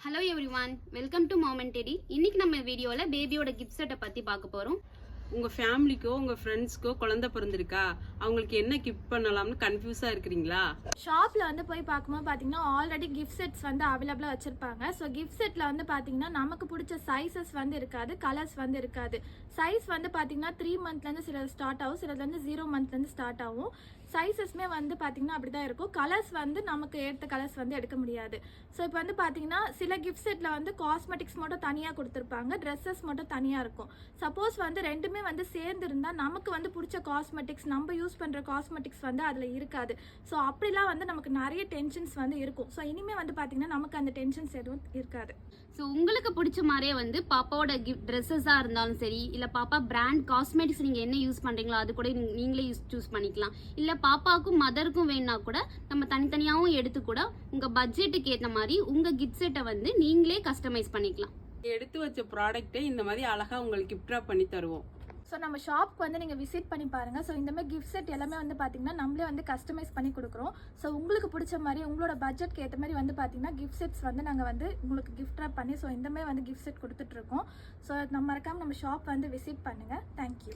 Hello everyone, welcome to momentary. இன்னைக்கு நம்ம வீடியோல பேபியோட கிஃப்ட் செட்டை பத்தி பார்க்க போறோம். உங்க ஃபேமிலிக்கோ உங்க ஃப்ரெண்ட்ஸ்க்கோ குழந்தை பிறந்திருக்கா, அவங்களுக்கு என்ன கிஃப்ட் பண்ணலாம்னு கன்ஃபியூஸா இருக்கிறீங்களா? ஷாப்ல வந்து போய் பார்க்கும்போது பார்த்தீங்கன்னா ஆல்ரெடி கிஃப்ட் செட்ஸ் வந்து அவைலபிளாக வச்சிருப்பாங்க. ஸோ கிஃப்ட் செட்ல வந்து பார்த்தீங்கன்னா நமக்கு பிடிச்ச சைஸஸ் வந்து இருக்காது, கலர்ஸ் வந்து இருக்காது. சைஸ் வந்து பார்த்தீங்கன்னா 3 மந்த்லேருந்து சிலது ஸ்டார்ட் ஆகும், சிலது வந்து 0 மந்த்லேருந்து ஸ்டார்ட் ஆகும். சைஸஸ்மே வந்து பார்த்தீங்கன்னா அப்படி தான் இருக்கும். கலர்ஸ் வந்து நமக்கு ஏற்ற கலர்ஸ் வந்து எடுக்க முடியாது. ஸோ இப்போ வந்து பார்த்தீங்கன்னா சில கிஃப்ட் செட்டில் வந்து காஸ்மெட்டிக்ஸ் மட்டும் தனியாக கொடுத்துருப்பாங்க, ட்ரெஸ்ஸஸ் மட்டும் தனியாக இருக்கும். சப்போஸ் வந்து ரெண்டுமே வந்து சேர்ந்து இருந்தால் நமக்கு வந்து பிடிச்ச காஸ்மெட்டிக்ஸ், நம்ம யூஸ் பண்ணுற காஸ்மெட்டிக்ஸ் வந்து அதில் இருக்காது. ஸோ அப்படிலாம் வந்து நமக்கு நிறைய டென்ஷன்ஸ் வந்து இருக்கும். ஸோ இனிமேல் வந்து பார்த்தீங்கன்னா நமக்கு அந்த டென்ஷன்ஸ் எதுவும் இருக்காது. ஸோ உங்களுக்கு பிடிச்ச மாதிரியே வந்து பாப்பாவோட ட்ரெஸ்ஸஸாக இருந்தாலும் சரி, இல்லை பாப்பா பிராண்ட் காஸ்மெட்டிக்ஸ் நீங்கள் என்ன யூஸ் பண்ணுறீங்களோ அது கூட நீங்களே சூஸ் பண்ணிக்கலாம். இல்லை பாப்பாவுக்கும் மதருக்கும் வேணும்னா கூட நம்ம தனித்தனியாகவும் எடுத்து கூட உங்கள் பட்ஜெட்டுக்கு ஏற்ற மாதிரி உங்கள் கிஃப்ட் செட்டை வந்து நீங்களே கஸ்டமைஸ் பண்ணிக்கலாம். எடுத்து வச்ச ப்ராடக்ட்டை இந்த மாதிரி அழகா உங்களுக்கு கிஃப்டா பண்ணி தருவோம். ஸோ நம்ம ஷாப்க்கு வந்து நீங்கள் விசிட் பண்ணி பாருங்கள். ஸோ இந்த மாதிரி கிஃப்ட் செட் எல்லாமே வந்து பார்த்தீங்கன்னா நம்மளே வந்து கஸ்டமைஸ் பண்ணி கொடுக்குறோம். ஸோ உங்களுக்கு பிடிச்ச மாதிரி உங்களோட பட்ஜெட்க்கு ஏற்ற மாதிரி வந்து பார்த்தீங்கன்னா கிஃப்ட் செட்ஸ் வந்து நாங்கள் வந்து உங்களுக்கு கிஃப்ட் ரேப் பண்ணி ஸோ இந்த மாதிரி வந்து கிஃப்ட் செட் கொடுத்துட்ருக்கோம். ஸோ நம்ம மறக்காமல் நம்ம ஷாப் வந்து விசிட் பண்ணுங்கள். தேங்க்யூ.